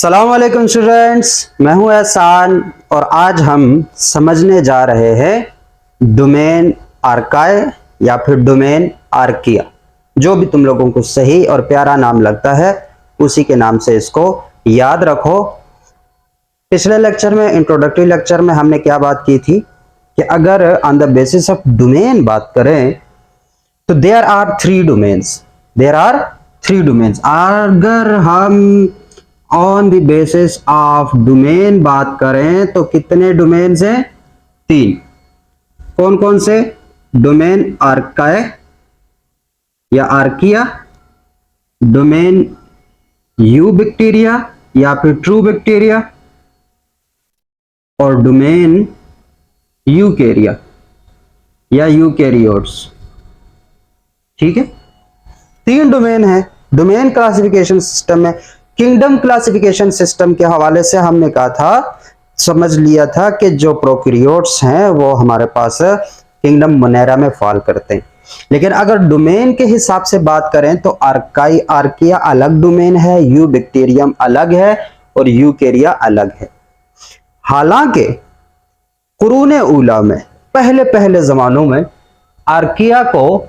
अस्सलाम वालेकुम स्टूडेंट्स, मैं हूं एहसान और आज हम समझने जा रहे हैं डोमेन आर्काई या फिर डोमेन आर्किया। जो भी तुम लोगों को सही और प्यारा नाम लगता है उसी के नाम से इसको याद रखो। पिछले लेक्चर में, इंट्रोडक्टरी लेक्चर में, हमने क्या बात की थी कि अगर on the basis of domain बात करें तो देयर आर थ्री डोमेन्स। अगर हम on the basis of domain बात करें तो कितने डोमेन्स हैं? तीन। कौन कौन से? डोमेन आर्काई या आर्किया, डोमेन यूबैक्टीरिया या फिर ट्रू बैक्टीरिया, और डोमेन यूकेरिया या यूकेरियोट्स। ठीक है, तीन डोमेन है डोमेन क्लासिफिकेशन सिस्टम में। किंगडम क्लासिफिकेशन सिस्टम के हवाले से हमने कहा था, समझ लिया था कि जो प्रोकैरियोट्स हैं वो हमारे पास किंगडम मोनेरा में फॉल करते हैं। लेकिन अगर डोमेन के हिसाब से बात करें तो आर्काई आर्किया अलग डोमेन है, यूबैक्टीरियम अलग है और यूकेरिया अलग है। हालांकि कुरूने उला में, पहले जमानों में आर्किया को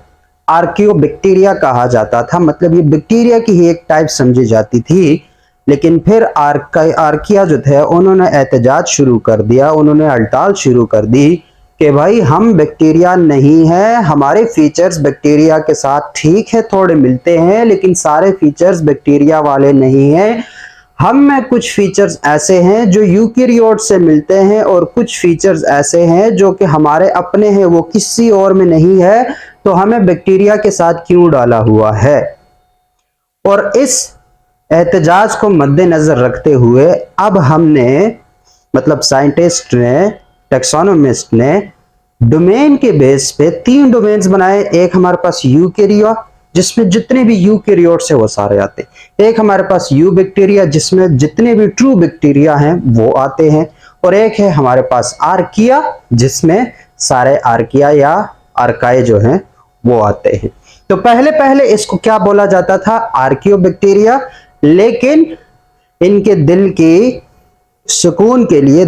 आर्कियोबैक्टीरिया कहा जाता था, मतलब ये बैक्टीरिया की ही एक टाइप समझी जाती थी। लेकिन फिर आर्किया जो थे उन्होंने एहतजाज शुरू कर दिया, उन्होंने हड़ताल शुरू कर दी कि भाई हम बैक्टीरिया नहीं है, हमारे फीचर्स बैक्टीरिया के साथ ठीक है, थोड़े मिलते हैं, लेकिन सारे फीचर्स बैक्टीरिया वाले नहीं हैं। हम में कुछ फीचर्स ऐसे हैं जो यूकेरियोट से मिलते हैं और कुछ फीचर्स ऐसे हैं जो कि हमारे अपने हैं, वो किसी और में नहीं है, तो हमें बैक्टीरिया के साथ क्यों डाला हुआ है। और इस एहतजाज को मद्देनजर रखते हुए अब हमने, मतलब साइंटिस्ट ने, टैक्सोनोमिस्ट ने डोमेन के बेस पे तीन डोमेन्स बनाए। एक हमारे पास यूकेरिया जिसमें जितने भी यूकेरियोट्स है वो सारे आते हैं, एक हमारे पास यूबैक्टीरिया जिसमें जितने भी ट्रू बैक्टीरिया हैं वो आते हैं, और एक है हमारे पास आर्किया जिसमें सारे आर्किया या आर्काई जो हैं वो आते हैं। तो पहले इसको क्या बोला जाता था? आर्कियोबैक्टीरिया। लेकिन इनके दिल के सुकून के लिए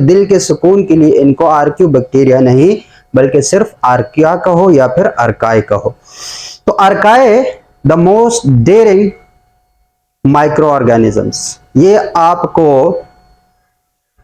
इनको आर्कियोबैक्टीरिया नहीं बल्कि सिर्फ आर्किया कहो या फिर आर्काई कहो। तो archaea the most daring microorganisms, ये आपको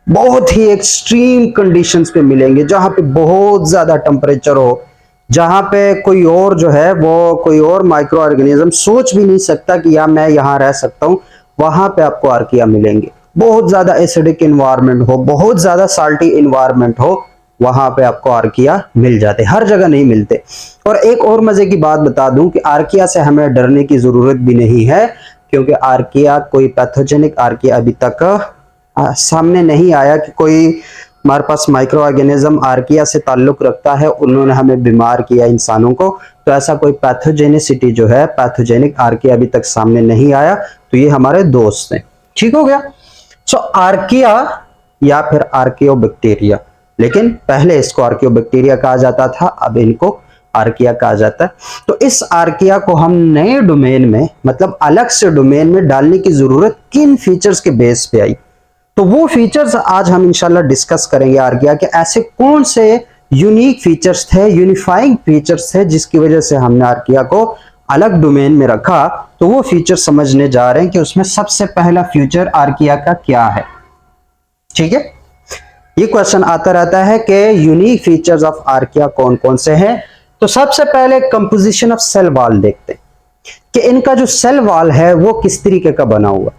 बहुत ही एक्सट्रीम कंडीशंस पे मिलेंगे, जहां पे बहुत ज्यादा टेम्परेचर हो, जहां पे कोई और जो है वो कोई और माइक्रो ऑर्गेनिज्म सोच भी नहीं सकता कि या मैं यहां रह सकता हूं, वहां पे आपको आर्किया मिलेंगे। बहुत ज्यादा एसिडिक इन्वायरमेंट हो, बहुत ज्यादा साल्टी इन्वायरमेंट हो, वहां पे आपको आर्किया मिल जाते, हर जगह नहीं मिलते। और एक और मजे की बात बता दूं कि आर्किया से हमें डरने की जरूरत भी नहीं है, क्योंकि आर्किया कोई पैथोजेनिक आर्किया अभी तक सामने नहीं आया कि कोई हमारे पास माइक्रो ऑर्गेनिज्म आर्किया से ताल्लुक रखता है, उन्होंने हमें बीमार किया इंसानों को। तो ऐसा कोई पैथोजेनिसिटी जो है, पैथोजेनिक आर्किया अभी तक सामने नहीं आया, तो ये हमारे दोस्त हैं। ठीक हो गया। सो आर्किया या फिर आर्कियोबैक्टीरिया, लेकिन पहले इसको आर्कियोबैक्टीरिया कहा जाता था, अब इनको आर्किया कहा जाता है। तो इस आर्किया को हम नए डोमेन में, मतलब अलग से डोमेन में डालने की जरूरत किन फीचर्स के बेस पे आई, तो वो फीचर्स आज हम इंशाल्लाह डिस्कस करेंगे आर्किया के। ऐसे कौन से यूनिक फीचर्स थे, यूनिफाइंग फीचर्स थे जिसकी वजह से हमने आर्किया को अलग डोमेन में रखा। तो वो फीचर समझने जा रहे हैं कि उसमें सबसे पहला फीचर आर्किया का क्या है। ठीक है, ये क्वेश्चन आता रहता है कि यूनिक फीचर्स ऑफ आर्किया कौन कौन से हैं। तो सबसे पहले कंपोजिशन ऑफ सेल वॉल देखते हैं कि इनका जो सेल वॉल है वो किस तरीके का बना हुआ।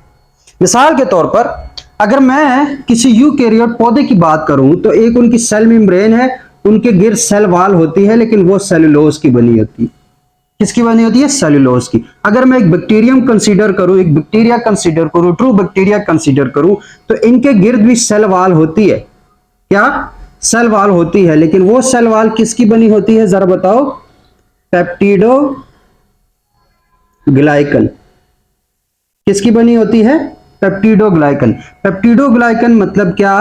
मिसाल के तौर पर अगर मैं किसी यूकेरियोट पौधे की बात करूं तो एक उनकी सेल मेम्ब्रेन है, उनके गिर्द सेल वॉल होती है, लेकिन वो सेलुलोज की बनी होती है। किसकी बनी होती है? सेलुलोज की। अगर मैं एक बैक्टीरियम कंसीडर करूं, एक बैक्टीरिया कंसीडर करूं, ट्रू बैक्टीरिया कंसीडर करूं, तो इनके गिर्द भी सेल वॉल होती है। क्या? सेल वॉल होती है, लेकिन वो सेल वॉल किसकी बनी होती है? जरा बताओ। पेप्टिडोग्लाइकन। किसकी बनी होती है? पेप्टिडोग्लाइकन। पेप्टिडोग्लाइकन मतलब क्या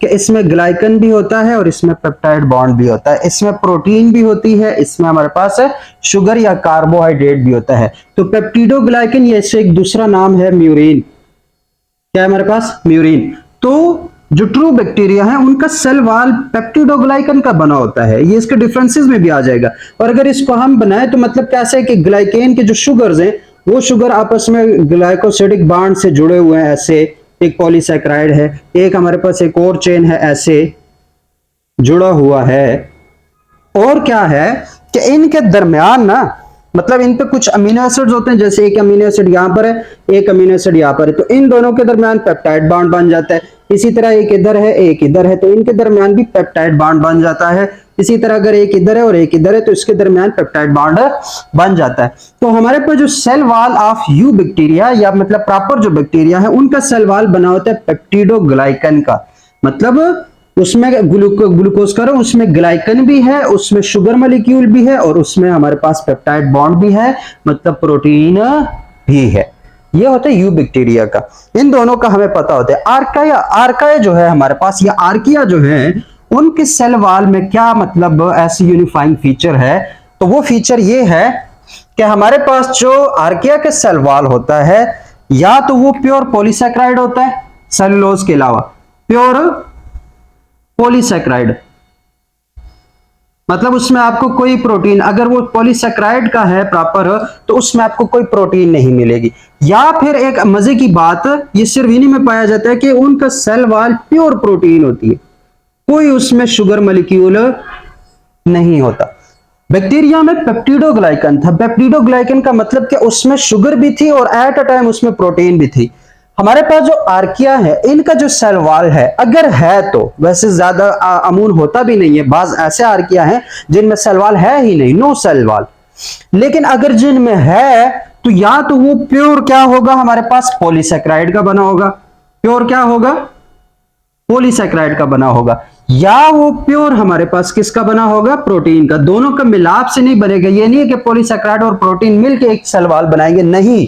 कि इसमें ग्लाइकन भी होता है और इसमें पेप्टाइड बॉन्ड भी होता है, इसमें प्रोटीन भी होती है, इसमें हमारे पास शुगर या कार्बोहाइड्रेट भी होता है। तो पेप्टिडोग्लाइकन, ये इससे एक दूसरा नाम है म्यूरिन। क्या है हमारे पास, म्यूरिन। तो जो ट्रू बैक्टीरिया है उनका सेल वॉल पेप्टिडोग्लाइकन का बना होता है, ये इसके डिफरेंसेस में भी आ जाएगा। और अगर इसको हम बनाए तो मतलब कैसे है कि ग्लाइकेन के जो शुगर्स हैं वो शुगर आपस में ग्लाइकोसिडिक बॉन्ड से जुड़े हुए हैं, ऐसे एक पॉलीसैकेराइड है, एक हमारे पास एक और चेन है ऐसे जुड़ा हुआ है। और क्या है कि इनके दरमियान ना, मतलब इन पे कुछ अमीनो एसिड्स होते हैं, जैसे एक अमीनो एसिड यहां पर है, एक अमीनो एसिड यहां पर है, तो इन दोनों के दरमियान पेप्टाइड बॉन्ड बन जाता है। इसी तरह एक इधर है एक इधर है, तो इनके दरमियान भी पेप्टाइड बॉन्ड बन जाता है। इसी तरह अगर एक इधर है और एक इधर है तो इसके दरमियान पेप्टाइड बॉन्ड बन जाता है। तो हमारे पास जो cell wall of eubacteria या मतलब प्रॉपर जो बैक्टीरिया है उनका सेल वॉल बना होता है पेप्टिडोग्लाइकन का, मतलब उसमें ग्लूकोज का उसमें ग्लाइकन भी है, उसमें शुगर मॉलिक्यूल भी है और उसमें हमारे पास पेप्टाइड बॉन्ड भी है, मतलब प्रोटीन भी है। ये होता है यू बैक्टीरिया का, इन दोनों का हमें पता होता है। आर्काया, आर्काया जो है हमारे पास, या आर्किया जो है, उनके सेल वॉल में क्या मतलब ऐसी यूनिफाइंग फीचर है, तो वो फीचर ये है कि हमारे पास जो आर्किया के सेल वॉल होता है या तो वो प्योर पॉलीसैकेराइड होता है सेलुलोज के अलावा, प्योर पॉलीसैकेराइड, मतलब उसमें आपको कोई प्रोटीन, अगर वो पॉलीसैकेराइड का है प्रॉपर तो उसमें आपको कोई प्रोटीन नहीं मिलेगी। या फिर एक मजे की बात, ये सिर्फ इन्हीं में पाया जाता है कि उनका सेल वॉल प्योर प्रोटीन होती है, कोई उसमें शुगर मॉलिक्यूल नहीं होता। बैक्टीरिया में पेप्टिडोग्लाइकन था, पेप्टिडोग्लाइकन का मतलब कि उसमें शुगर भी थी और एट अ टाइम उसमें प्रोटीन भी थी। हमारे पास जो आर्किया है इनका जो सेल वॉल है, अगर है तो वैसे ज्यादा अमून होता भी नहीं है, बाज ऐसे आर्किया हैं जिनमें सेल वॉल है ही नहीं, नो सेल वॉल, लेकिन अगर जिनमें है तो या तो वो प्योर क्या होगा हमारे पास पॉलीसैकेराइड का बना होगा, प्योर क्या होगा पॉलीसैकेराइड का बना होगा, या वो प्योर हमारे पास किसका बना होगा प्रोटीन का। दोनों का मिलाप से नहीं बनेगा, ये नहीं है कि पॉलीसैकेराइड और प्रोटीन मिलकर एक सेल वॉल बनाएंगे, नहीं,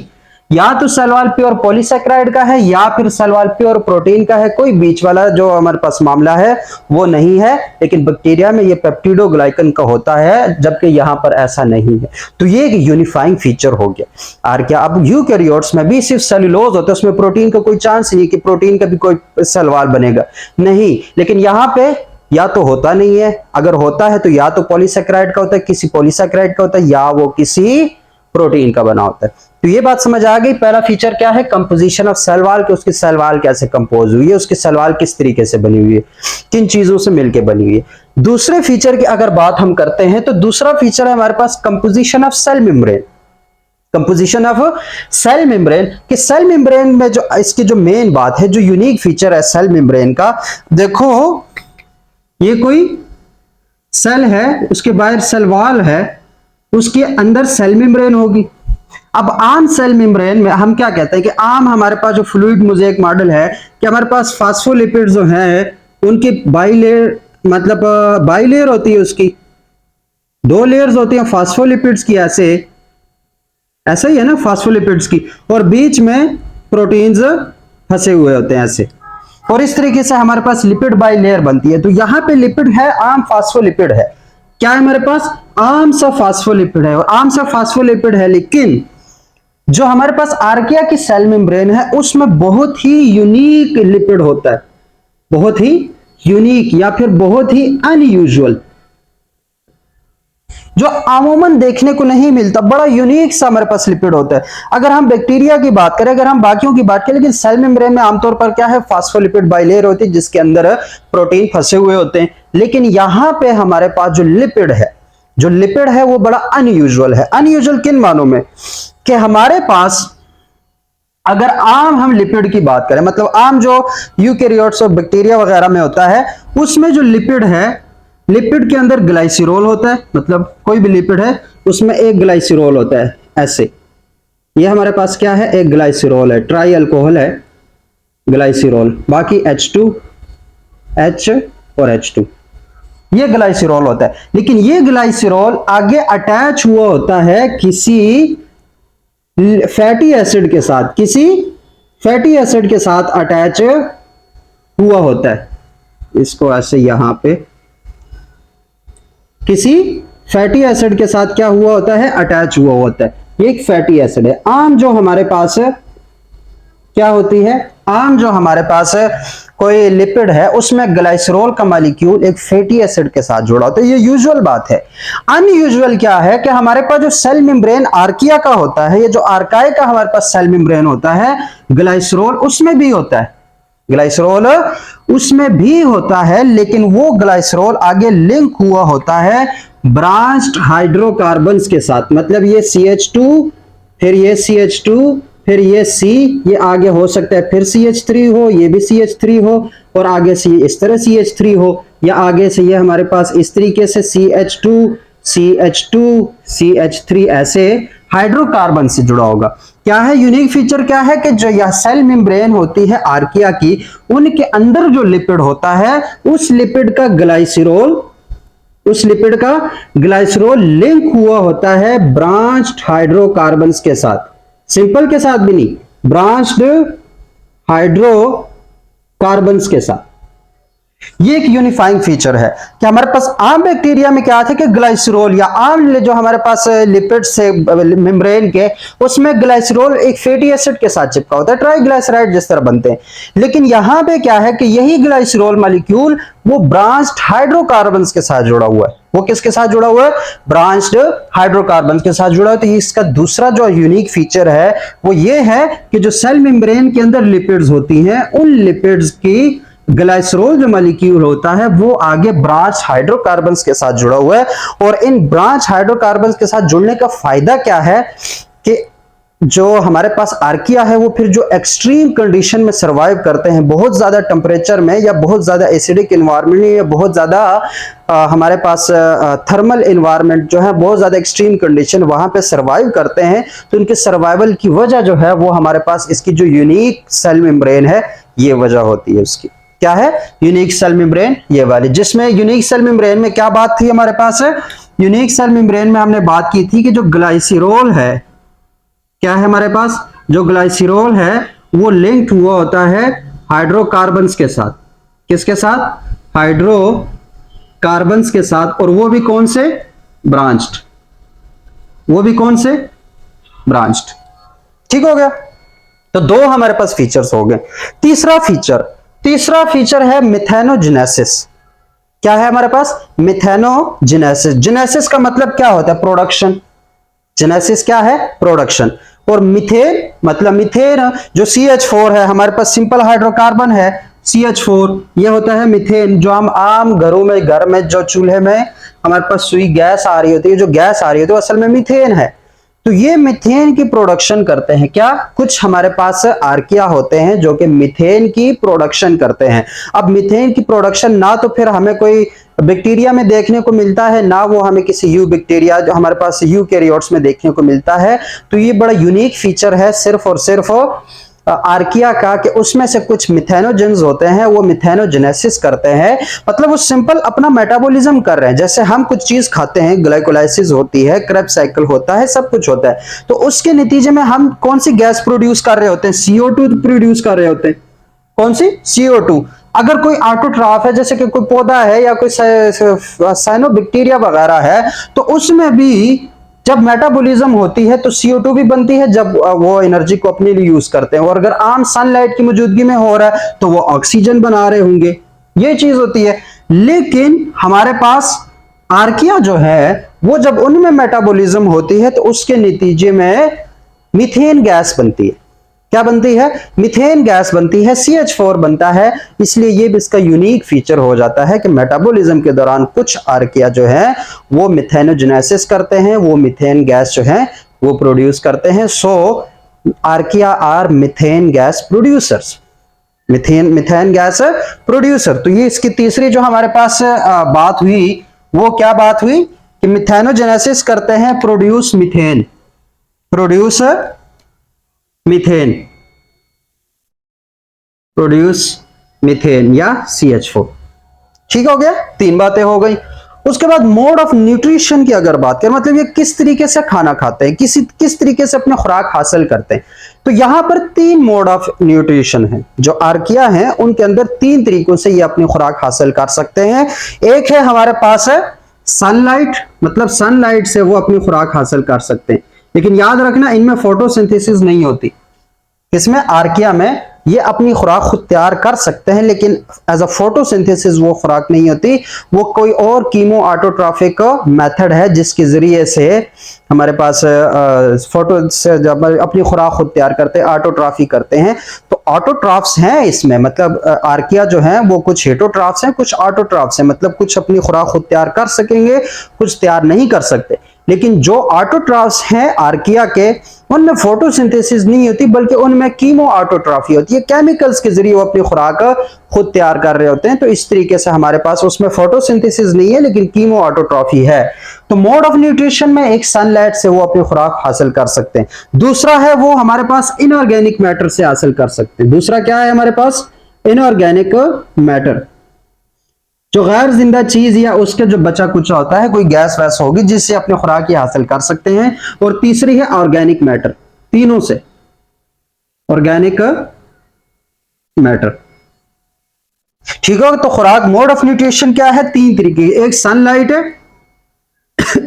या तो सेल वॉल प्योर पॉलीसैकेराइड का है या फिर सेल वॉल प्योर प्रोटीन का है, कोई बीच वाला जो हमारे पास मामला है वो नहीं है। लेकिन बैक्टीरिया में ये पेप्टिडोग्लाइकन का होता है जबकि यहां पर ऐसा नहीं है। तो ये एक यूनिफाइंग फीचर हो गया। और क्या अब यूकैरियोट्स में भी सिर्फ सेलुलोज होता है, उसमें प्रोटीन का कोई चांस नहीं कि प्रोटीन का भी कोई सेल वॉल बनेगा, नहीं, लेकिन यहां पे या तो होता नहीं है, अगर होता है तो या तो पॉलीसैकेराइड का होता है, किसी पॉलीसैकेराइड का होता है, या वो किसी प्रोटीन का बना होता है। तो ये बात समझ आ गई। पहला फीचर क्या है, कंपोजिशन ऑफ सेल वॉल, कि उसकी सेल वॉल कैसे कंपोज हुई है, उसकी सेल वॉल किस तरीके से बनी हुई है, किन चीजों से मिलकर बनी हुई है। दूसरे फीचर की अगर बात हम करते हैं तो दूसरा फीचर है हमारे पास composition of cell membrane. Composition of cell membrane, कि सेल मेम्ब्रेन में जो इसकी जो मेन बात है, जो यूनिक फीचर है सेल मेम्ब्रेन का, देखो ये कोई सेल है, उसके बाहर सेल वॉल है, उसके अंदर सेल मेम्ब्रेन होगी। अब आम सेल मेम्ब्रेन में हम क्या कहते हैं कि आम हमारे पास जो फ्लूइड मोज़ेक मॉडल है कि हमारे पास फास्फोलिपिड जो है उनकी बाइलेयर, मतलब बाइलेयर होती है, उसकी दो लेयर्स होती हैं फास्फोलिपिड्स की, ऐसा ही है ना फास्फोलिपिड्स की, और बीच में प्रोटीन्स फंसे हुए होते हैं ऐसे, और इस तरीके से हमारे पास लिपिड बाइलेयर बनती है। तो यहां पे लिपिड है, आम फास्फोलिपिड है, क्या है हमारे पास आम सा फास्फोलिपिड है, और आम सा फास्फोलिपिड है, लेकिन जो हमारे पास आर्किया की सेल मेम्ब्रेन है उसमें बहुत ही यूनिक लिपिड होता है, बहुत ही यूनिक या फिर बहुत ही अनयूजुअल, जो अमूमन देखने को नहीं मिलता, बड़ा यूनिक सा हमारे पास लिपिड होता है। अगर हम बैक्टीरिया की बात करें, अगर हम बाकियों की बात करें, लेकिन सेल मेम्ब्रेन में आमतौर पर क्या है फास्फोलिपिड बाइलेयर होती है जिसके अंदर प्रोटीन फंसे हुए होते हैं। लेकिन यहां पे हमारे पास जो लिपिड है वो बड़ा अनयूजुअल है। अनयूजुअल किन मानों में, कि हमारे पास अगर आम हम लिपिड की बात करें, मतलब आम जो यूकैरियोट्स और बैक्टीरिया वगैरह में होता है, उसमें जो लिपिड है, लिपिड के अंदर ग्लाइसिरोल होता है, मतलब कोई भी लिपिड है उसमें एक ग्लाइसिरोल होता है ऐसे, ये हमारे पास क्या है एक ग्लाइसिरोल है, ट्राई अल्कोहल है ग्लाइसिरोल, बाकी H और H2 ये ग्लाइसिरोल होता है। लेकिन ये ग्लाइसिरोल आगे अटैच हुआ होता है किसी फैटी एसिड के साथ, किसी फैटी एसिड के साथ अटैच हुआ होता है, इसको ऐसे यहां पे किसी फैटी एसिड के साथ क्या हुआ होता है अटैच हुआ होता है, ये एक फैटी एसिड है। आम जो हमारे पास क्या होती है आम जो हमारे पास है कोई लिपिड है उसमें ग्लाइसरॉल का मॉलिक्यूल एक फैटी एसिड के साथ जुड़ा होता है, ये यूजुअल बात है। अनयूजुअल क्या है कि हमारे पास जो सेल मेम्ब्रेन आर्किया का होता है, ये जो आर्काई का हमारे पास सेल मेम्ब्रेन होता है, ग्लाइसरॉल उसमें भी होता है, ग्लाइसरॉल उसमें भी होता है, लेकिन वो ग्लाइसरॉल आगे लिंक हुआ होता है ब्रांच्ड हाइड्रोकार्बन्स के साथ। मतलब ये CH2, फिर ये CH2, फिर ये C, ये आगे हो सकता है फिर CH3 हो, ये भी CH3 हो, और आगे से इस तरह CH3 हो, या आगे से ये हमारे पास इस तरीके से CH2, CH2, CH3 ऐसे हाइड्रोकार्बन से जुड़ा होगा। क्या है यूनिक फीचर, क्या है कि जो यह सेल मेम्ब्रेन होती है आर्किया की, उनके अंदर जो लिपिड होता है उस लिपिड का ग्लाइसरॉल, उस लिपिड का ग्लाइसरॉल लिंक हुआ होता है ब्रांच्ड हाइड्रोकार्बन्स के साथ, सिंपल के साथ भी नहीं, ब्रांच्ड हाइड्रोकार्बन्स के साथ। ये एक यूनिफाइंग फीचर है कि हमारे पास आम बैक्टीरिया में क्या था कि ग्लाइसरॉल या आम जो हमारे पास लिपिड से मेम्ब्रेन के, उसमें ग्लाइसरॉल एक फैटी एसिड के साथ चिपका होता है, ट्राइग्लिसराइड जिस तरह बनते हैं। लेकिन यहां पे क्या है कि यही ग्लाइसरॉल मॉलिक्यूल वो ब्रांच्ड हाइड्रोकार्बन्स के साथ जुड़ा हुआ है। वो किसके साथ जुड़ा हुआ है? ब्रांच्ड हाइड्रोकार्बन्स के साथ जुड़ा है। तो इसका दूसरा जो यूनिक फीचर है वो ये है कि जो सेल मेम्ब्रेन के अंदर लिपिड्स होती हैं, उन लिपिड्स की ग्लाइसरॉल जो मॉलिक्यूल होता है वो आगे ब्रांच हाइड्रोकार्बन्स के साथ जुड़ा हुआ है। और इन ब्रांच हाइड्रोकार्बन्स के साथ जुड़ने का फायदा क्या है कि जो हमारे पास आर्किया है वो फिर जो एक्सट्रीम कंडीशन में सरवाइव करते हैं, बहुत ज्यादा टेम्परेचर में या बहुत ज्यादा एसिडिक एनवायरनमेंट में या बहुत ज्यादा हमारे पास थर्मल एनवायरनमेंट जो है, बहुत ज्यादा एक्सट्रीम कंडीशन वहां पे सरवाइव करते हैं, तो उनके सर्वाइवल की वजह जो है वो हमारे पास इसकी जो यूनिक सेल मेम्ब्रेन है ये वजह होती है उसकी। क्या है? यूनिक सेल मेम्ब्रेन ये वाली, जिसमें यूनिक सेल मेम्ब्रेन में क्या बात थी हमारे पास है? यूनिक सेल मेम्ब्रेन में हमने बात की थी कि जो ग्लाइसरॉल है, क्या है हमारे पास? जो ग्लाइसरॉल है वो लिंक्ड हुआ होता है हाइड्रोकार्बन्स के साथ। किसके साथ? हाइड्रोकार्बन्स के साथ। और वो भी कौन से? ब्रांच्ड। वो भी कौन से? ब्रांच्ड। ठीक हो गया? तो दो हमारे पास फीचर्स हो गए। तीसरा फीचर है मिथेनोजेनेसिस। क्या है हमारे पास? मिथेनोजेनेसिस। जेनेसिस का मतलब क्या होता है? प्रोडक्शन। जेनेसिस क्या है? प्रोडक्शन। और मिथेन मतलब मिथेन जो CH4 है, हमारे पास सिंपल हाइड्रोकार्बन है CH4, ये होता है मिथेन। जो हम आम घरों में, घर में जो चूल्हे में हमारे पास सुई गैस आ रही होती है, जो गैस आ रही होती है असल में मिथेन है। तो ये मिथेन की प्रोडक्शन करते हैं। क्या? कुछ हमारे पास आर्किया होते हैं जो कि मिथेन की प्रोडक्शन करते हैं। अब मिथेन की प्रोडक्शन ना तो फिर हमें कोई बैक्टीरिया में देखने को मिलता है, ना वो हमें किसी यूबैक्टीरिया जो हमारे पास यूकैरियोट्स में देखने को मिलता है। तो ये बड़ा यूनिक फीचर है सिर्फ और सिर्फ आर्किया का, कि उसमें से कुछ मिथेनोजेंस होते हैं वो मिथेनोजेनेसिस करते हैं। मतलब वो सिंपल अपना मेटाबॉलिज्म कर रहे हैं। जैसे हम कुछ चीज खाते हैं, ग्लाइकोलाइसिस होती है, क्रेब्स साइकिल होता है, सब कुछ होता है, तो उसके नतीजे में हम कौन सी गैस प्रोड्यूस कर रहे होते हैं? CO2 प्रोड्यूस कर रहे होते हैं। कौन सी? CO2। अगर कोई ऑटोट्रॉफ है, जैसे कि कोई पौधा है या कोई साइनोबैक्टीरिया वगैरह है, तो उसमें भी जब मेटाबॉलिज्म होती है तो CO2 भी बनती है, जब वो एनर्जी को अपने लिए यूज करते हैं। और अगर आम सनलाइट की मौजूदगी में हो रहा है तो वो ऑक्सीजन बना रहे होंगे, ये चीज होती है। लेकिन हमारे पास आर्किया जो है वो जब उनमें मेटाबॉलिज्म होती है तो उसके नतीजे में मीथेन गैस बनती है। क्या बनती है? मीथेन गैस बनती है, CH4 बनता है। इसलिए ये भी इसका यूनिक फीचर हो जाता है कि मेटाबॉलिज्म के दौरान कुछ आर्किया जो है वो मिथेनोजेनेसिस करते हैं, वो मीथेन गैस जो है वो प्रोड्यूस करते हैं। So archaea are methane gas producers, methane gas producer. तो ये इसकी तीसरी जो हमारे पास बात हुई वो क्या बात हुई कि मिथेनोजेनेसिस करते हैं, प्रोड्यूस मीथेन, प्रोड्यूस मीथेन या CH4। ठीक हो गया? तीन बातें हो गई। उसके बाद मोड ऑफ न्यूट्रिशन की अगर बात करें, मतलब ये किस तरीके से खाना खाते हैं, किस तरीके से अपने खुराक हासिल करते हैं, तो यहां पर तीन मोड ऑफ न्यूट्रिशन है। जो आर्किया हैं उनके अंदर तीन तरीकों से ये अपनी खुराक हासिल कर सकते हैं। एक है हमारे पास है सनलाइट, मतलब सनलाइट से वो अपनी खुराक हासिल कर सकते हैं। लेकिन याद रखना इनमें फोटोसिंथेसिस नहीं होती। इसमें आर्किया में ये अपनी खुराक खुद तैयार कर सकते हैं, लेकिन एज अ फोटोसिंथेसिस वो खुराक नहीं होती, वो कोई और कीमो ऑटोट्रॉफिक मेथड है जिसके जरिए से हमारे पास फोटो से जब अपनी खुराक खुद तैयार करते हैं, ऑटोट्रॉफी करते हैं। तो ऑटोट्रॉफ्स हैं इसमें, मतलब आर्किया जो है वो कुछ हेटोट्रॉफ्स हैं, कुछ ऑटोट्रॉफ्स हैं, मतलब कुछ अपनी खुराक खुद तैयार कर सकेंगे, कुछ तैयार नहीं कर सकते। लेकिन जो ऑटोट्रॉफ्स हैं आर्किया के, उनमें फोटोसिंथेसिस नहीं होती, बल्कि उनमें कीमो ऑटोट्रॉफी होती है, केमिकल्स के जरिए वो अपनी खुराक खुद तैयार कर रहे होते हैं। तो इस तरीके से हमारे पास उसमें फोटोसिंथेसिस नहीं है, लेकिन कीमो ऑटोट्रॉफी है। तो मोड ऑफ न्यूट्रिशन में एक सनलाइट से वो अपनी खुराक हासिल कर सकते हैं। दूसरा है वो हमारे पास इनऑर्गेनिक मैटर से हासिल कर सकते हैं। दूसरा क्या है हमारे पास? इनऑर्गेनिक मैटर, जो गैर जिंदा चीज या उसके जो बचा कुचा होता है, कोई गैस वैस होगी जिससे अपने खुराक ही हासिल कर सकते हैं। और तीसरी है ऑर्गेनिक मैटर, तीनों से ऑर्गेनिक मैटर। ठीक है, तो खुराक मोड ऑफ न्यूट्रिशन क्या है? तीन तरीके, एक सनलाइट है,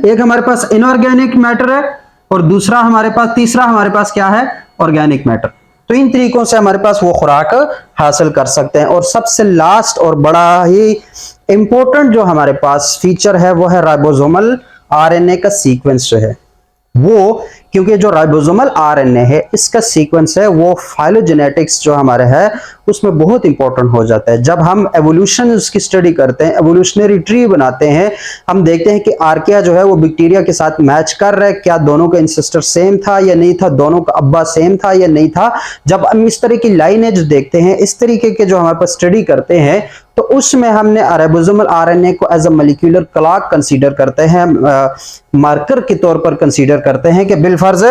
एक हमारे पास इनऑर्गेनिक मैटर है, और दूसरा हमारे पास, तीसरा हमारे पास क्या है? Organic matter. तो इन तरीकों से हमारे पास वो खुराक हासिल कर सकते हैं। और सबसे लास्ट और बड़ा ही इंपॉर्टेंट जो हमारे पास फीचर है वो है राइबोसोमल आरएनए का सीक्वेंस जो है वो, क्योंकि जो राइबोसोमल आरएनए है इसका सीक्वेंस है वो फाइलोजेनेटिक्स जो हमारे है उसमें बहुत इंपॉर्टेंट हो जाता है। जब हम एवोल्यूशन उसकी स्टडी करते हैं, एवोल्यूशनरी ट्री बनाते हैं, हम देखते हैं कि आर्किया जो है वो बैक्टीरिया के साथ मैच कर रहा है, क्या दोनों का इंसेस्टर सेम था या नहीं था, दोनों का अब्बा सेम था या नहीं था। जब हम इस तरह की लाइनेज देखते हैं, इस तरीके के जो हमारे पास स्टडी करते हैं, तो उसमें हमने राइबोसोमल आरएनए को as a molecular clock consider करते हैं, मार्कर के तौर पर कंसीडर करते हैं कि बिलफर्ज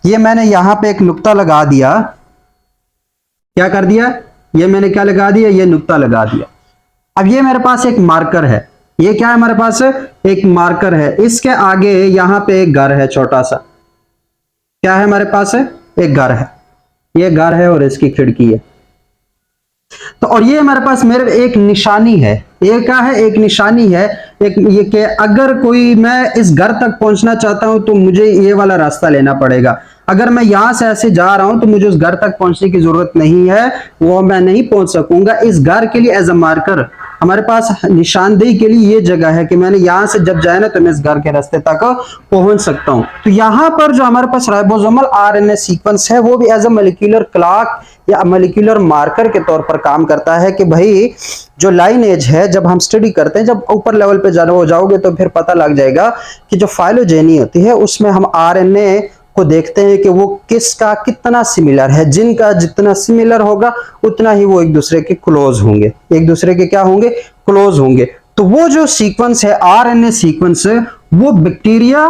ये मैंने यहां पे एक नुक्ता लगा दिया, क्या कर दिया, ये मैंने क्या लगा दिया, ये नुक्ता लगा दिया। अब ये मेरे पास एक मार्कर है, ये क्या है हमारे पास? एक मार्कर है, इसके आगे यहां पे एक घर है छोटा सा, क्या है हमारे पास? एक घर है, ये घर है और इसकी खिड़की है। तो और ये हमारे पास मेरे एक निशानी है, ये क्या है? एक निशानी है, एक ये कि अगर कोई मैं इस घर तक पहुंचना चाहता हूं तो मुझे ये वाला रास्ता लेना पड़ेगा। अगर मैं यहां से ऐसे जा रहा हूं तो मुझे उस घर तक पहुंचने की जरूरत नहीं है, वो मैं नहीं पहुंच सकूंगा। इस घर के लिए एज अ मार्कर हमारे पास निशानदेही के लिए ये जगह है कि मैंने यहां से जब जाए ना तो मैं इस घर के रास्ते तक पहुंच सकता हूं। तो यहां पर जो हमारे पास राइबोसोमल आरएनए सीक्वेंस है वो भी एज अ मॉलिक्यूलर क्लॉक या मॉलिक्यूलर मार्कर के तौर पर काम करता है कि भाई जो लाइनेज है, जब हम स्टडी करते हैं, जब ऊपर लेवल पे जाना हो जाओगे तो फिर पता लग जाएगा कि जो फाइलोजेनी होती है उसमें हम आरएनए को देखते हैं कि वो किसका कितना सिमिलर है। जिनका जितना सिमिलर होगा उतना ही वो एक दूसरे के क्लोज होंगे, एक दूसरे के क्या होंगे? क्लोज होंगे। तो वो जो सीक्वेंस है आरएनए सीक्वेंस वो बैक्टीरिया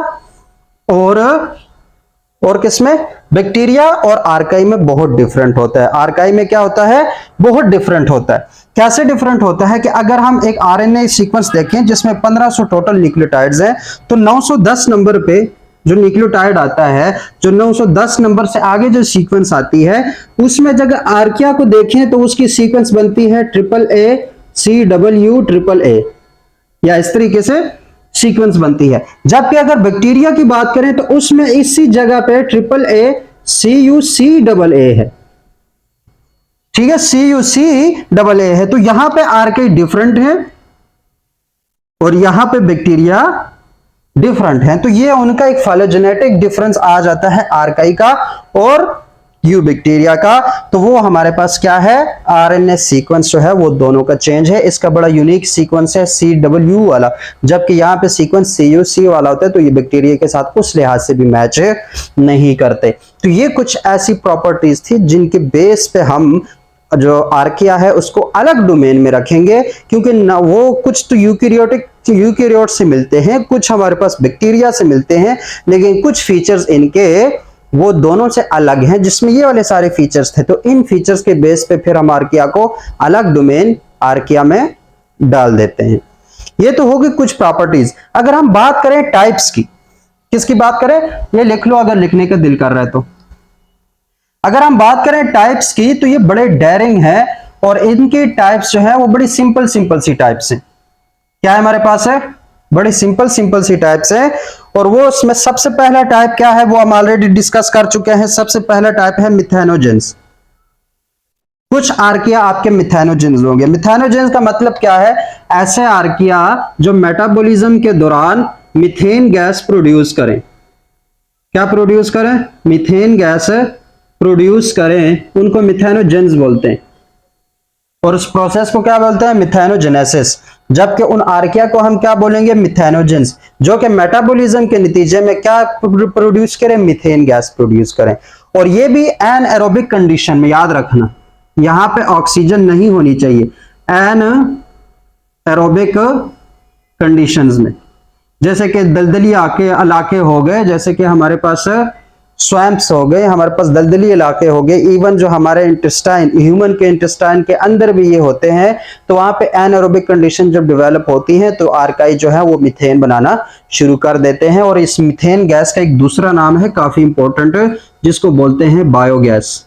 और किसमें? बैक्टीरिया और आर्काई में बहुत डिफरेंट होता है। आर्काई में क्या होता है? बहुत डिफरेंट होता है। कैसे डिफरेंट होता है कि अगर हम एक आरएनए सीक्वेंस देखें जिसमें 1500 टोटल न्यूक्लियोटाइड्स हैं, तो 910 नंबर पे जो न्यूक्लियोटाइड आता है, जो 910 नंबर से आगे जो सीक्वेंस आती है, उसमें जब आर्किया को देखें तो उसकी सीक्वेंस बनती है AACWAAA, या इस तरीके से सीक्वेंस बनती है। जबकि अगर बैक्टीरिया की बात करें तो उसमें इसी जगह पे AACUCAA है, ठीक है, CUCAA है। तो यहां पे आर्किया डिफरेंट है और यहां पे बैक्टीरिया डिफरेंट है। तो ये उनका एक फाइलोजेनेटिक डिफरेंस आ जाता है आर्काई का और बैक्टीरिया का। तो वो हमारे पास क्या है? आरएनए सीक्वेंस जो है वो दोनों का चेंज है। इसका बड़ा यूनिक सीक्वेंस है CW वाला, जबकि यहाँ पे सीक्वेंस CUC वाला होता है। तो ये बैक्टीरिया के साथ उस लिहाज से भी मैच नहीं करते। तो ये कुछ ऐसी प्रॉपर्टीज थी जिनके बेस पे हम जो आर्किया है उसको अलग डोमेन में रखेंगे, क्योंकि ना वो कुछ तो यूकेरियोट से मिलते हैं, कुछ हमारे पास बैक्टीरिया से मिलते हैं, लेकिन कुछ फीचर्स इनके वो दोनों से अलग हैं, जिसमें ये वाले सारे फीचर्स थे। तो इन फीचर्स के बेस पे फिर हम आर्किया को अलग डोमेन आर्किया में डाल देते हैं। ये तो होगी कुछ प्रॉपर्टीज। अगर हम बात करें टाइप्स की, किसकी बात करें? ये लिख लो अगर लिखने का दिल कर रहा है तो। अगर हम बात करें टाइप्स की तो ये बड़े डेयरिंग है और इनके टाइप्स जो है वो बड़ी सिंपल सी टाइप्स हैं। क्या है हमारे पास? है बड़ी सिंपल सी टाइप्स है। और वो उसमें सबसे पहला टाइप क्या है वो हम ऑलरेडी डिस्कस कर चुके हैं। सबसे पहला टाइप है मिथेनोजेंस। कुछ आर्किया आपके मिथेनोजेंस होंगे। मिथेनोजेंस का मतलब क्या है? ऐसे आर्किया जो मेटाबॉलिज्म के दौरान मीथेन गैस प्रोड्यूस करें। क्या प्रोड्यूस करें? मीथेन गैस प्रोड्यूस करें, उनको मिथेनोजेंस बोलते हैं। और उस प्रोसेस को क्या बोलते हैं? मिथेनोजेनेसिस। जबकि उन आर्किया को हम क्या बोलेंगे? मिथेनोजेंस, जो कि मेटाबॉलिज्म के नतीजे में क्या प्रोड्यूस करें? मीथेन गैस प्रोड्यूस करें। और ये भी एन एरोबिक कंडीशन में, याद रखना यहां पे ऑक्सीजन नहीं होनी चाहिए, एन एरोबिक कंडीशंस में। जैसे कि दलदली इलाके हो गए, जैसे कि हमारे पास स्वैम्प्स हो गए, हमारे पास दलदली इलाके हो गए, इवन जो हमारे इंटेस्टाइन, ह्यूमन के इंटेस्टाइन के अंदर भी ये होते हैं, तो वहां पे एनारोबिक कंडीशन जब डेवलप होती है तो आर्काई जो है वो मीथेन बनाना शुरू कर देते हैं। और इस मीथेन गैस का एक दूसरा नाम है काफी इंपॉर्टेंट, जिसको बोलते हैं बायोगैस।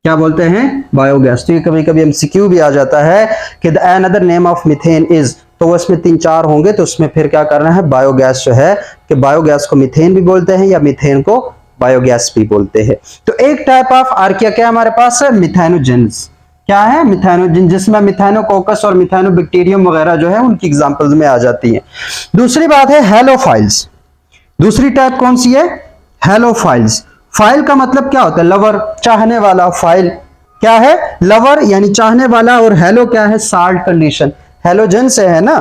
क्या बोलते हैं? बायोगैस। तो ये कभी कभी एमसीक्यू भी आ जाता है कि the another name of methane is, तो उसमें 3-4 होंगे, तो उसमें फिर क्या करना है? बायोगैस जो है, कि बायोगैस को मीथेन भी बोलते हैं या मीथेन को बायोगैस भी बोलते हैं। तो एक टाइप ऑफ आर्किया क्या हमारे पास है? मिथेनोजेंस। क्या है? मिथेनोजेन, जिसमें मिथेनोकोकस और मिथेनोबैक्टीरियम वगैरह जो है उनकी एग्जांपल्स में आ जाती है। दूसरी बात है हेलोफाइल्स। दूसरी टाइप कौन सी है? हेलोफाइल्स। फाइल का मतलब क्या होता है? लवर, चाहने वाला। फाइल क्या है? लवर यानी चाहने वाला। और हेलो क्या है? Salt condition. हेलोजन से है ना,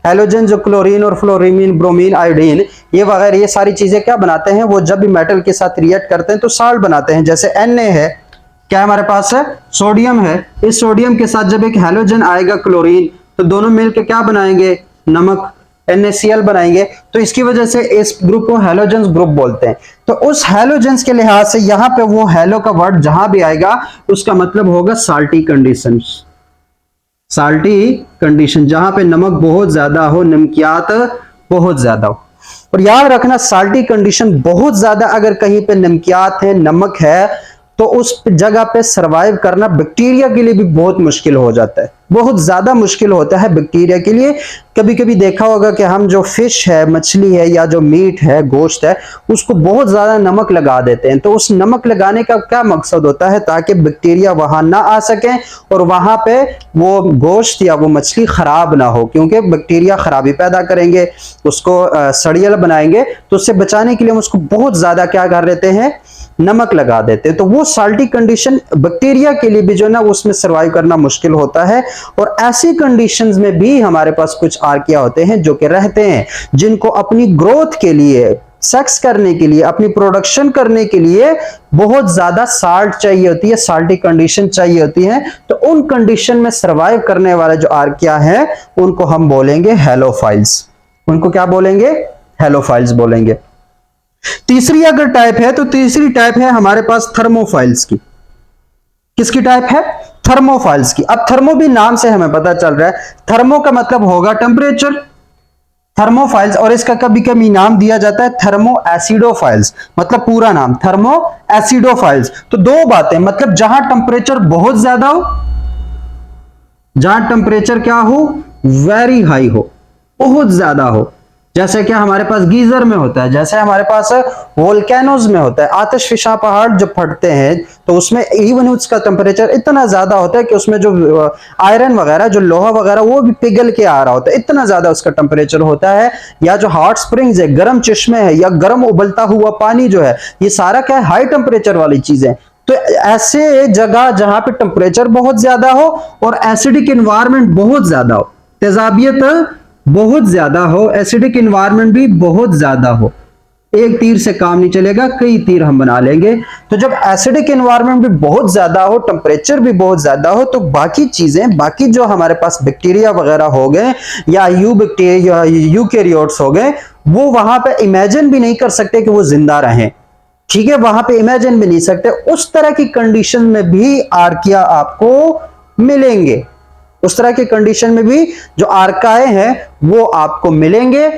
हेलोजन जो क्लोरीन और फ्लोरीमीन, ब्रोमीन, आयोडीन, ये वगैरह ये सारी चीजें क्या बनाते हैं? वो जब भी मेटल के साथ रिएक्ट करते हैं तो साल्ट बनाते हैं। जैसे Na है, क्या हमारे पास है? सोडियम है। इस सोडियम के साथ जब एक हेलोजन आएगा क्लोरीन, तो दोनों मिलकर क्या बनाएंगे? नमक, NaCl बनाएंगे। तो इसकी वजह से इस ग्रुप को हेलोजेंस ग्रुप बोलते हैं। तो उस हेलोजेंस के लिहाज से यहां पे वो हेलो का वर्ड जहां भी आएगा उसका मतलब होगा साल्टी कंडीशंस। साल्टी कंडीशन, जहां पे नमक बहुत ज्यादा हो, नमकियात बहुत ज्यादा हो। और याद रखना, साल्टी कंडीशन बहुत ज्यादा अगर कहीं पे नमकियात है, नमक है, तो उस जगह पे सरवाइव करना बैक्टीरिया के लिए भी बहुत मुश्किल हो जाता है, बहुत ज्यादा मुश्किल होता है बैक्टीरिया के लिए। कभी कभी देखा होगा कि हम जो फिश है, मछली है या जो मीट है, गोश्त है, उसको बहुत ज्यादा नमक लगा देते हैं। तो उस नमक लगाने का क्या मकसद होता है? ताकि बैक्टीरिया वहां ना आ सके और वहां पे वो गोश्त या वो मछली खराब ना हो, क्योंकि बैक्टीरिया खराबी पैदा करेंगे, उसको सड़ियल बनाएंगे। तो उससे बचाने के लिए हम उसको बहुत ज्यादा क्या कर देते हैं? नमक लगा देते हैं। तो वो साल्टी कंडीशन बैक्टीरिया के लिए भी जो है ना, उसमें सरवाइव करना मुश्किल होता है। और ऐसी कंडीशंस में भी हमारे पास कुछ आर्किया होते हैं जो कि रहते हैं, जिनको अपनी ग्रोथ के लिए, सेक्स करने के लिए, अपनी प्रोडक्शन करने के लिए बहुत ज्यादा साल्ट चाहिए होती है, साल्टी कंडीशन चाहिए होती है। तो उन कंडीशन में सरवाइव करने वाले जो आर्किया हैं उनको हम बोलेंगे हेलोफाइल्स। उनको क्या बोलेंगे? हेलोफाइल्स बोलेंगे। तीसरी अगर टाइप है तो तीसरी टाइप है हमारे पास थर्मोफाइल्स की। किसकी टाइप है? थर्मोफाइल्स की। अब थर्मो भी नाम से हमें पता चल रहा है, थर्मो का मतलब होगा टेम्परेचर। थर्मोफाइल्स, और इसका कभी कभी नाम दिया जाता है थर्मो एसिडोफाइल्स, मतलब पूरा नाम थर्मो एसिडोफाइल्स। तो दो बातें, मतलब जहां टेम्परेचर बहुत ज्यादा हो, जहां टेम्परेचर क्या हो? वेरी हाई हो, बहुत ज्यादा हो। जैसे कि हमारे पास गीजर में होता है, जैसे हमारे पास वोल्केनोज में होता है, आतिशफिशा पहाड़ जब फटते हैं तो उसमें इवन उसका टेम्परेचर इतना ज्यादा होता है कि उसमें जो आयरन वगैरह, जो लोहा वगैरह, वो भी पिघल के आ रहा होता है, इतना ज्यादा उसका टेम्परेचर होता है। या जो हॉट स्प्रिंग्स है, गर्म चश्मे है, या गर्म उबलता हुआ पानी जो है, ये सारा क्या है? हाई टेम्परेचर वाली चीजें। तो ऐसे जगह जहां पे टेम्परेचर बहुत ज्यादा हो और एसिडिक एनवायरनमेंट बहुत ज्यादा हो, तेजाबियत बहुत ज्यादा हो, एसिडिक एनवायरनमेंट भी बहुत ज्यादा हो, एक तीर से काम नहीं चलेगा, कई तीर हम बना लेंगे। तो जब एसिडिक एनवायरनमेंट भी बहुत ज्यादा हो, टेम्परेचर भी बहुत ज्यादा हो, तो बाकी चीजें, बाकी जो हमारे पास बैक्टीरिया वगैरह हो गए या बैक्टीरिया, यूकैरियोट्स हो गए, वो वहां पे इमेजिन भी नहीं कर सकते कि वो जिंदा रहें। ठीक है, वहां पे इमेजिन भी नहीं सकते। उस तरह की कंडीशन में भी आर्किया आपको मिलेंगे। उस तरह की कंडीशन में भी जो आर्काए हैं वो आपको मिलेंगे।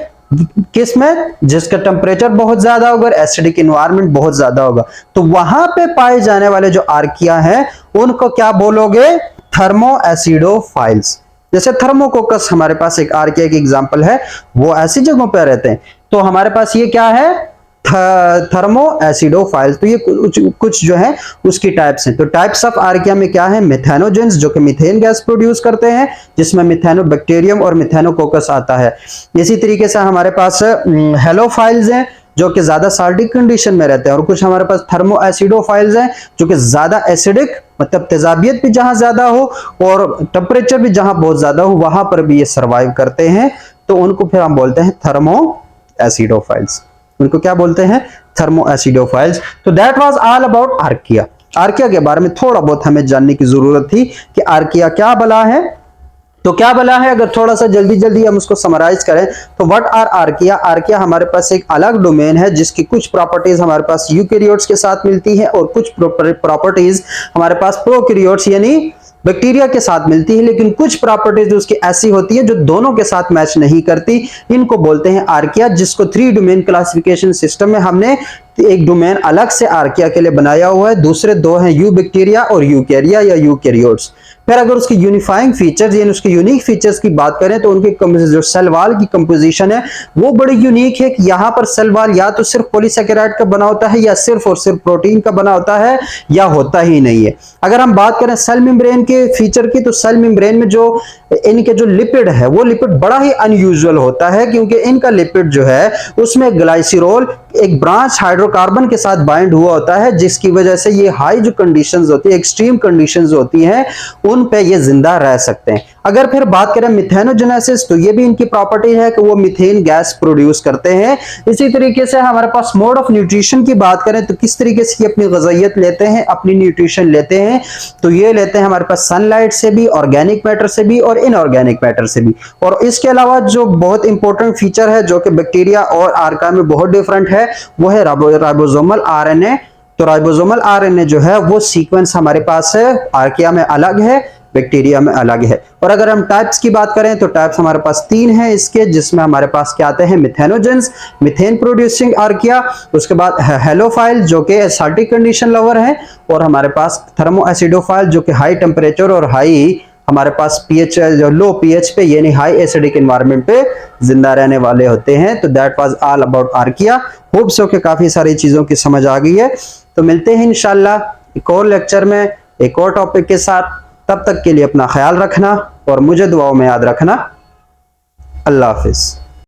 किस में? जिसका टेम्परेचर बहुत ज्यादा होगा, एसिडिक एनवायरनमेंट बहुत ज्यादा होगा। तो वहां पे पाए जाने वाले जो आर्किया हैं उनको क्या बोलोगे? Thermo acidophiles. जैसे थर्मोकोकस हमारे पास एक आर्किया की एग्जांपल है, वो ऐसी जगहों पर रहते हैं। तो हमारे पास ये क्या है? Thermo acidophiles. तो ये कुछ जो है उसकी टाइप्स हैं। तो टाइप्स ऑफ आर्किया में क्या है, मिथेनोजेंस जो कि मीथेन गैस प्रोड्यूस करते हैं, जिसमें मिथेनोबैक्टीरियम और मिथेनोकोकस आता है। इसी तरीके से हमारे पास हेलोफाइल्स हैं जो कि ज्यादा साल्टिक कंडीशन में रहते हैं, और कुछ हमारे पास थर्मो एसिडोफाइल्स हैं जो कि ज्यादा एसिडिक, मतलब तेजाबियत भी जहां ज्यादा हो और टेम्परेचर भी जहां बहुत ज्यादा हो वहां पर भी ये सर्वाइव करते हैं। तो उनको फिर हम बोलते हैं थर्मो एसिडोफाइल्स। उनको क्या बोलते हैं, थर्मो एसिडोफाइल्स। तो that was all about archaea. Archaea के बारे में थोड़ा बहुत हमें जानने की जरूरत थी कि आर्किया क्या बला है। तो क्या बला है, अगर थोड़ा सा जल्दी जल्दी हम उसको समराइज करें तो व्हाट आर आर्किया। आर्किया हमारे पास एक अलग डोमेन है जिसकी कुछ प्रॉपर्टीज हमारे पास यूकैरियोट्स के साथ मिलती है और कुछ प्रॉपर्टीज हमारे पास प्रोकैरियोट्स यानी बैक्टीरिया के साथ मिलती है, लेकिन कुछ प्रॉपर्टीज उसकी ऐसी होती है जो दोनों के साथ मैच नहीं करती। इनको बोलते हैं आर्किया, जिसको 3 डोमेन क्लासिफिकेशन सिस्टम में हमने एक डोमेन अलग से आर्किया के लिए बनाया हुआ है, दूसरे 2 हैं यू बैक्टीरिया और यूकैरिया या यूकैरियोट्स। फिर अगर उसकी यूनिफाइंग फीचर्स यानी उसके यूनिक फीचर्स की बात करें तो उनकी जो सेल वॉल की कंपोजिशन है वो बड़ी यूनिक है कि यहाँ पर सेल वॉल या तो सिर्फ पॉलीसैकेराइड का बना होता है या सिर्फ और सिर्फ प्रोटीन का बना होता है या होता ही नहीं है। अगर हम बात करें सेल मेम्ब्रेन के फीचर की, तो सेल मेम्ब्रेन में जो इनके जो लिपिड है वो लिपिड बड़ा ही अनयूजुअल होता है, क्योंकि इनका लिपिड जो है उसमें ग्लाइसिरोल एक ब्रांच हाइड्रोकार्बन के साथ बाइंड हुआ होता है, जिसकी वजह से ये हाई जो कंडीशंस होती है, एक्सट्रीम कंडीशंस होती हैं, उन पे ये जिंदा रह सकते हैं। अगर फिर बात करें मिथेनोजेनेसिस, तो ये भी इनकी प्रॉपर्टी है कि वो मीथेन गैस प्रोड्यूस करते हैं। इसी तरीके से हमारे पास मोड ऑफ न्यूट्रिशन की बात करें तो किस तरीके से ये अपनी ग़िज़ाइयत लेते हैं, अपनी न्यूट्रिशन लेते हैं, तो ये लेते हैं हमारे पास सनलाइट से भी, ऑर्गेनिक मैटर से भी और इनऑर्गेनिक मैटर से भी। और इसके अलावा जो बहुत इंपॉर्टेंट फीचर है जो कि बैक्टीरिया और आर्किया में बहुत डिफरेंट है वो है राइबोसोमल आरएनए। तो राइबोसोमल आरएनए जो है वो सीक्वेंस हमारे पास है आर्किया में अलग है, बैक्टीरिया में अलग है। और अगर हम टाइप्स की बात करें तो टाइप्स हमारे पास 3 हैं इसके, जिसमें हमारे पास क्या आते हैं, मिथेनोजेंस, मीथेन प्रोड्यूसिंग आर्किया, उसके बाद हेलोफाइल जो कि एसिडिक कंडीशन लवर है, और हमारे पास थर्मो एसिडोफाइल जो कि हाई टेम्परेचर और हाई हमारे पास पीएच जो लो पीएच पे यानी हाई एसिडिक एनवायरनमेंट पे जिंदा रहने वाले होते हैं। तो that was all about archaea. Hope so कि काफी सारी चीजों की समझ आ गई है। तो मिलते हैं इंशाल्लाह एक और लेक्चर में एक और टॉपिक के साथ। तब तक के लिए अपना ख्याल रखना और मुझे दुआओं में याद रखना। अल्लाह हाफिज।